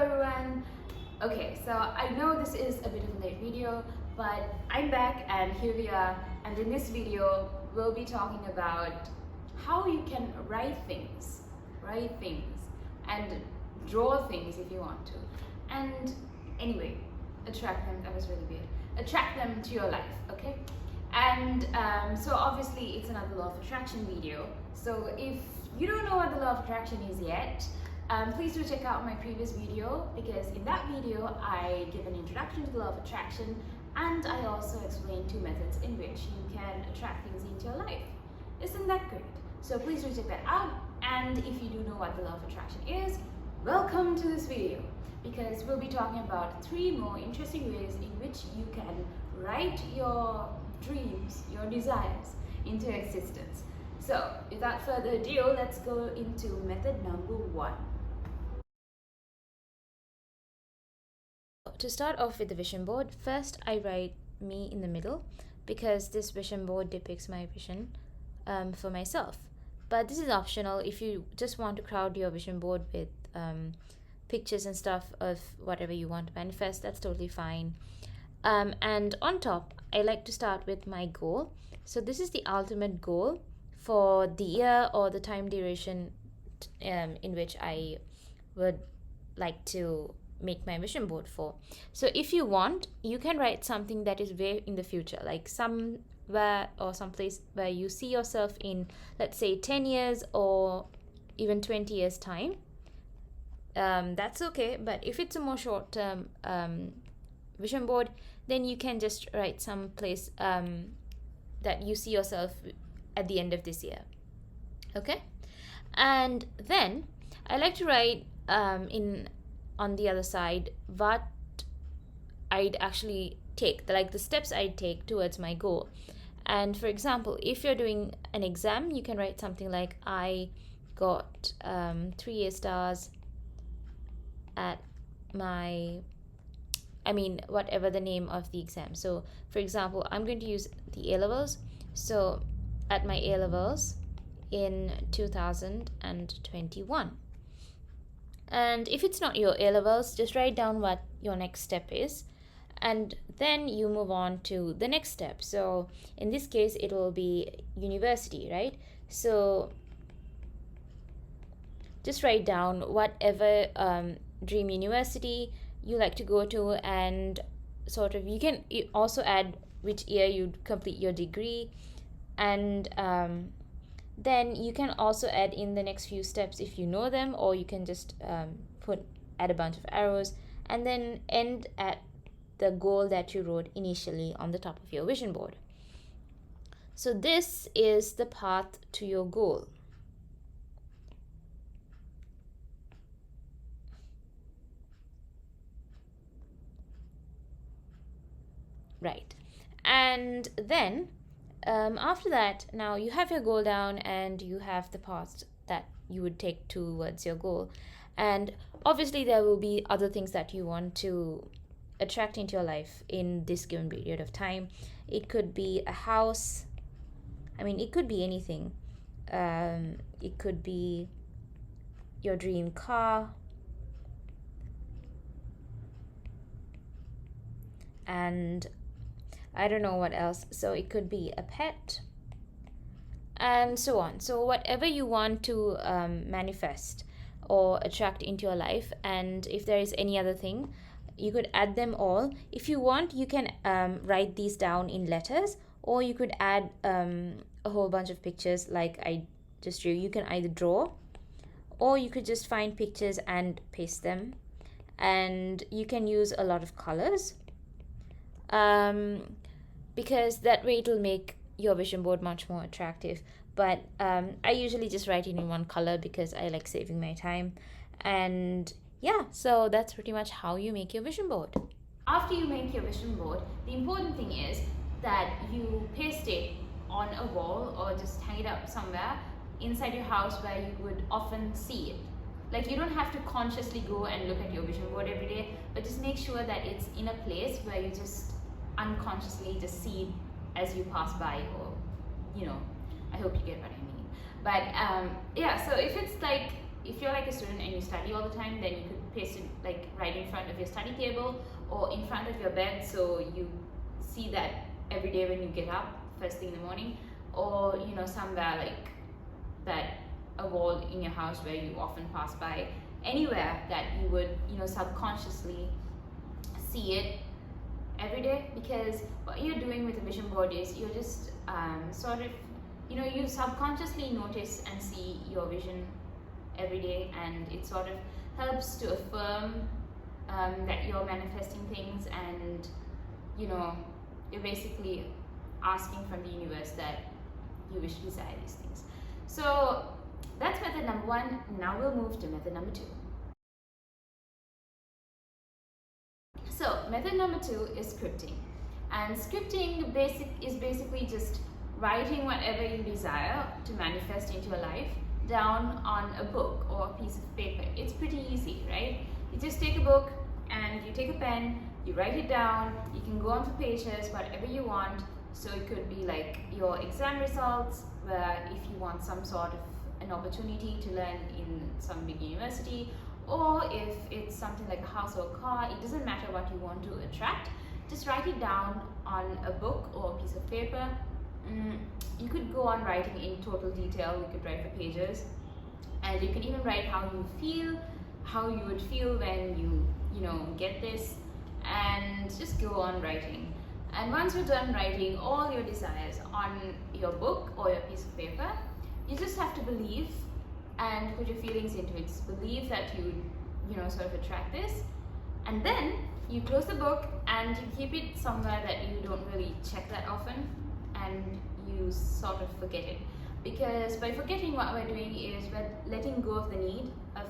everyone. Okay, so I know this is a bit of a late video, but I'm back and here we are. And in this video, we'll be talking about how you can write things, and draw things if you want to. And anyway, attract them. That was really weird. Attract them to your life, okay? And so obviously it's another law of attraction video. So if you don't know what the law of attraction is yet, please do check out my previous video, because in that video I give an introduction to the law of attraction, and I also explain 2 methods in which you can attract things into your life. Isn't that great? So please do check that out. And if you do know what the law of attraction is, welcome to this video, because we'll be talking about 3 more interesting ways in which you can write your dreams, your desires into existence. So without further ado, let's go into method number 1. To start off with the vision board, first I write me in the middle, because this vision board depicts my vision for myself. But this is optional. If you just want to crowd your vision board with pictures and stuff of whatever you want to manifest, that's totally fine. And on top, I like to start with my goal. So this is the ultimate goal for the year or the time duration in which I would like to make my vision board for. So if you want, you can write something that is way in the future, like somewhere or someplace where you see yourself in, let's say, 10 years or even 20 years time. That's okay. But if it's a more short-term vision board, then you can just write some place that you see yourself at the end of this year. Okay? And then I like to write on the other side what I'd actually take, like the steps I'd take towards my goal. And for example, if you're doing an exam, you can write something like, I got 3 A stars at whatever the name of the exam. So for example, I'm going to use the A-levels. So at my A-levels in 2021. And if it's not your A-levels, just write down what your next step is, and then you move on to the next step. So in this case, it will be university, right? So just write down whatever dream university you like to go to, and sort of you can also add which year you'd complete your degree, and then you can also add in the next few steps if you know them, or you can just add a bunch of arrows and then end at the goal that you wrote initially on the top of your vision board. So this is the path to your goal. Right. And then after that, now you have your goal down and you have the path that you would take towards your goal. And obviously there will be other things that you want to attract into your life in this given period of time. It could be a house. It could be anything. It could be your dream car. And I don't know what else. So it could be a pet and so on. So whatever you want to manifest or attract into your life, and if there is any other thing, you could add them all. If you want, you can write these down in letters, or you could add a whole bunch of pictures like I just drew. You can either draw, or you could just find pictures and paste them, and you can use a lot of colors. Because that way it will make your vision board much more attractive. But I usually just write it in one color because I like saving my time. And yeah, so that's pretty much how you make your vision board. After you make your vision board, the important thing is that you paste it on a wall or just hang it up somewhere inside your house where you would often see it. Like, you don't have to consciously go and look at your vision board every day, but just make sure that it's in a place where you just unconsciously just see it as you pass by, or I hope you get what I mean. But yeah, so if it's like if you're like a student and you study all the time, then you could paste it like right in front of your study table or in front of your bed, so you see that every day when you get up first thing in the morning, or somewhere like that, a wall in your house where you often pass by, anywhere that you would subconsciously see it every day. Because what you're doing with a vision board is you're just sort of you subconsciously notice and see your vision every day, and it sort of helps to affirm that you're manifesting things, and you're basically asking from the universe that you wish to desire these things. So that's method number one. Now we'll move to method number two. So method number two is scripting, and scripting is basically just writing whatever you desire to manifest into your life down on a book or a piece of paper. It's pretty easy, right? You just take a book and you take a pen, you write it down, you can go on for pages, whatever you want. So it could be like your exam results, where if you want some sort of an opportunity to learn in some big university, or if it's something like a house or a car, it doesn't matter what you want to attract. Just write it down on a book or a piece of paper. You could go on writing in total detail. You could write for pages, and you can even write how you feel, how you would feel when you get this, and just go on writing. And once you're done writing all your desires on your book or your piece of paper, you just have to believe and put your feelings into it. Just believe that you sort of attract this, and then you close the book and you keep it somewhere that you don't really check that often, and you sort of forget it. Because by forgetting, what we're doing is we're letting go of the need of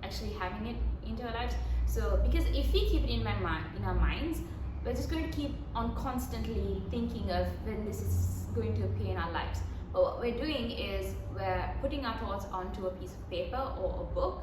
actually having it into our lives. So because if we keep it in our minds, we're just going to keep on constantly thinking of when this is going to appear in our lives. But what we're doing is we're putting our thoughts onto a piece of paper or a book,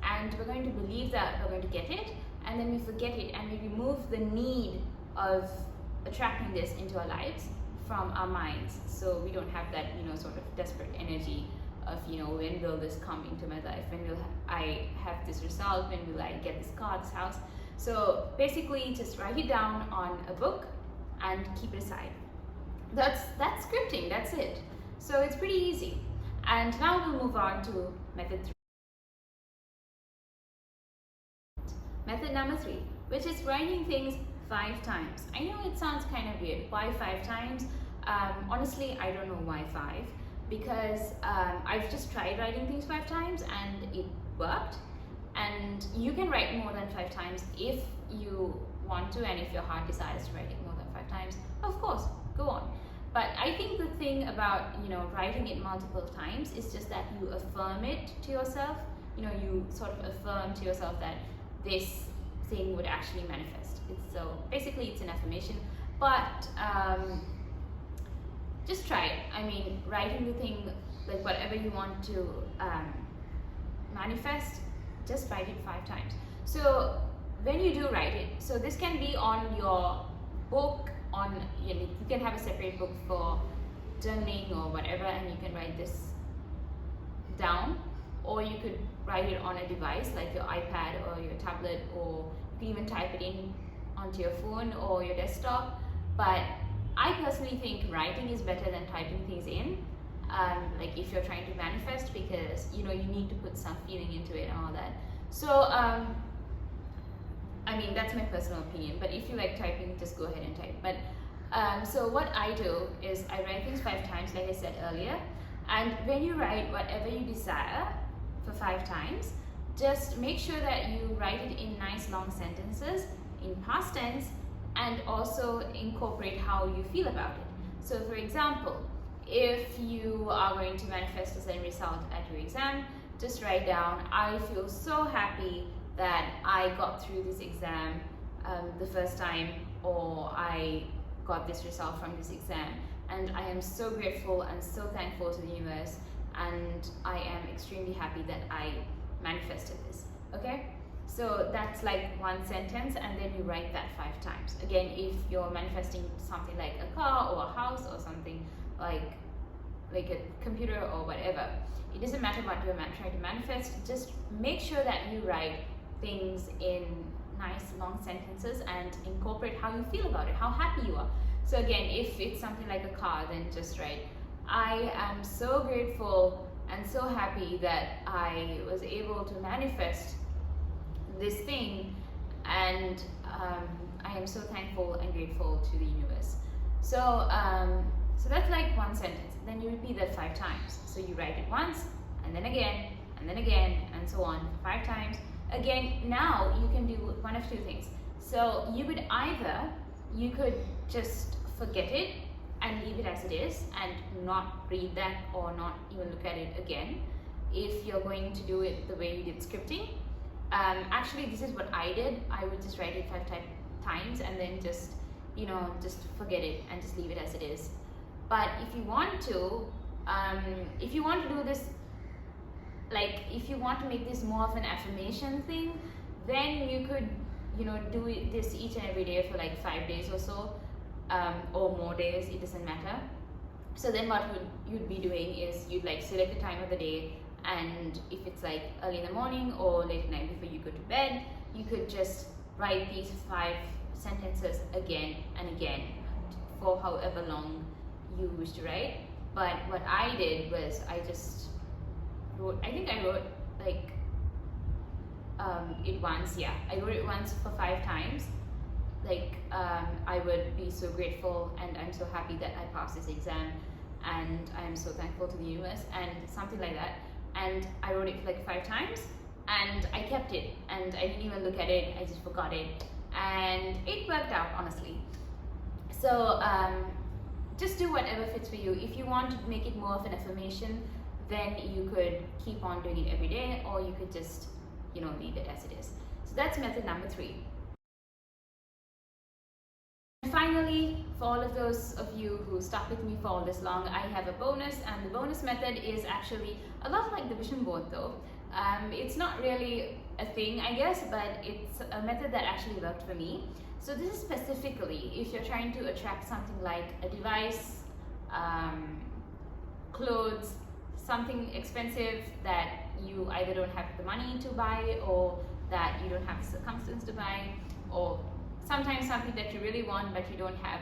and we're going to believe that we're going to get it, and then we forget it, and we remove the need of attracting this into our lives from our minds. So we don't have that sort of desperate energy of when will this come into my life, when will I have this result, when will I get this car, this house. So basically just write it down on a book and keep it aside. That's scripting. That's it. So it's pretty easy. And now we'll move on to method 3. Method number 3, which is writing things 5 times. I know it sounds kind of weird. Why 5 times? Honestly, I don't know why 5, because I've just tried writing things 5 times and it worked. And you can write more than 5 times if you want to, and if your heart desires to write it more than 5 times, of course, go on. But I think the thing about writing it multiple times is just that you affirm it to yourself. You sort of affirm to yourself that this thing would actually manifest. So basically it's an affirmation, but just try it. I mean, writing the thing, like whatever you want to manifest, just write it 5 times. So when you do write it, so this can be on your book, you can have a separate book for journaling or whatever, and you can write this down, or you could write it on a device like your iPad or your tablet, or you can even type it in onto your phone or your desktop. But I personally think writing is better than typing things in, like if you're trying to manifest, because you need to put some feeling into it and all that. So I mean, that's my personal opinion, but if you like typing, just go ahead and type. But so what I do is I write things 5 times, like I said earlier. And when you write whatever you desire for 5 times, just make sure that you write it in nice long sentences in past tense, and also incorporate how you feel about it. So for example, if you are going to manifest a certain result at your exam, just write down, I feel so happy that I got through this exam the first time, or I got this result from this exam, and I am so grateful and so thankful to the universe, and I am extremely happy that I manifested this. Okay, so that's like 1 sentence, and then you write that 5 times. Again, if you're manifesting something like a car or a house or something like like a computer or whatever. It doesn't matter what you're trying to manifest, just make sure that you write things in nice long sentences and incorporate how you feel about it, how happy you are. So again, if it's something like a car, then just write, I am so grateful and so happy that I was able to manifest this thing, and I am so thankful and grateful to the universe. So so that's like one sentence. Then you repeat that 5 times. So you write it once, and then again, and so on 5 times. Again, now you can do one of 2 things. So you could just forget it and leave it as it is and not read that or not even look at it again if you're going to do it the way you did scripting. Actually, this is what I did. I would just write it 5 times and then just forget it and just leave it as it is. But if you want to do this, like if you want to make this more of an affirmation thing, then you could do this each and every day for like 5 days or so, or more days, it doesn't matter. So then what you'd be doing is you'd like select the time of the day, and if it's like early in the morning or late at night before you go to bed, you could just write these 5 sentences again and again for however long you wish to write. But what I did was I just wrote, I think I wrote like it once, yeah. I wrote it once for 5 times. Like I would be so grateful and I'm so happy that I passed this exam, and I am so thankful to the universe, and something like that. And I wrote it like 5 times, and I kept it, and I didn't even look at it, I just forgot it, and it worked out, honestly. So just do whatever fits for you. If you want to make it more of an affirmation, then you could keep on doing it every day, or you could just leave it as it is. So that's method number 3. And finally, for all of those of you who stuck with me for all this long, I have a bonus, and the bonus method is actually a lot like the vision board though. It's not really a thing, I guess, but it's a method that actually worked for me. So this is specifically if you're trying to attract something like a device, clothes, something expensive that you either don't have the money to buy, or that you don't have the circumstance to buy, or sometimes something that you really want but you don't have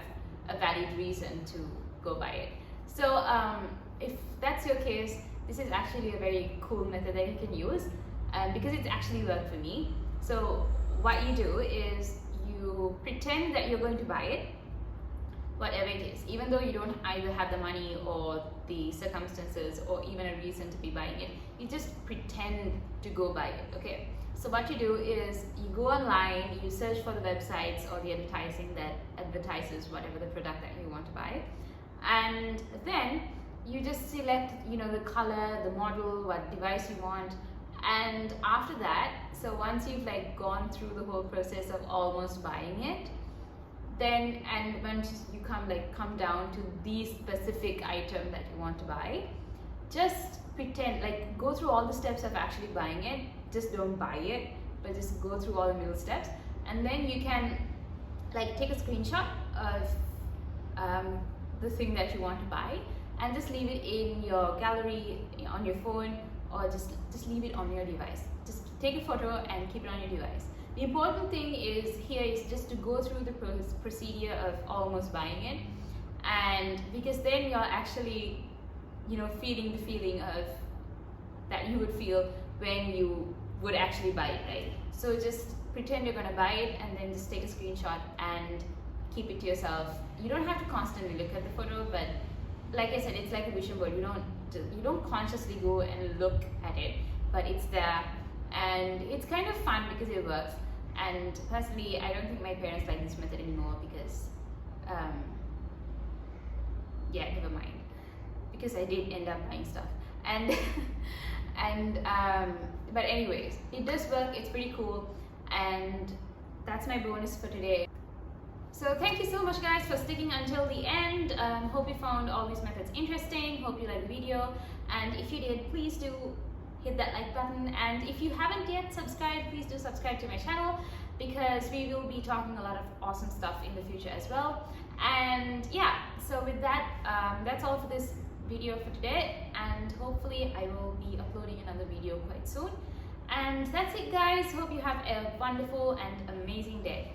a valid reason to go buy it. So if that's your case, this is actually a very cool method that you can use, because it's actually worked for me. So what you do is you pretend that you're going to buy it, whatever it is, even though you don't either have the money or the circumstances or even a reason to be buying it. You just pretend to go buy it, okay? So what you do is you go online, you search for the websites or the advertising that advertises whatever the product that you want to buy, and then you just select the color, the model, what device you want. And after that, so once you've like gone through the whole process of almost buying it, then and once you come down to the specific item that you want to buy, just pretend, like go through all the steps of actually buying it. Just don't buy it, but just go through all the middle steps, and then you can like take a screenshot of the thing that you want to buy and just leave it in your gallery on your phone, or just leave it on your device. Just take a photo and keep it on your device. The important thing is just to go through the procedure of almost buying it, and because then you're actually feeling the feeling of that you would feel when you would actually buy it, right? So just pretend you're gonna buy it, and then just take a screenshot and keep it to yourself. You don't have to constantly look at the photo, but like I said, it's like a vision board. You don't consciously go and look at it, but it's there, and it's kind of fun because it works. And personally, I don't think my parents like this method anymore because yeah, never mind, because I did end up buying stuff, and but anyways, it does work. It's pretty cool, and that's my bonus for today. So thank you so much guys for sticking until the end. Hope you found all these methods interesting. Hope you liked the video, and if you did, please do hit that like button, and if you haven't yet subscribed, please do subscribe to my channel, because we will be talking a lot of awesome stuff in the future as well. And yeah, so with that, that's all for this video for today, and hopefully I will be uploading another video quite soon. And that's it guys, hope you have a wonderful and amazing day.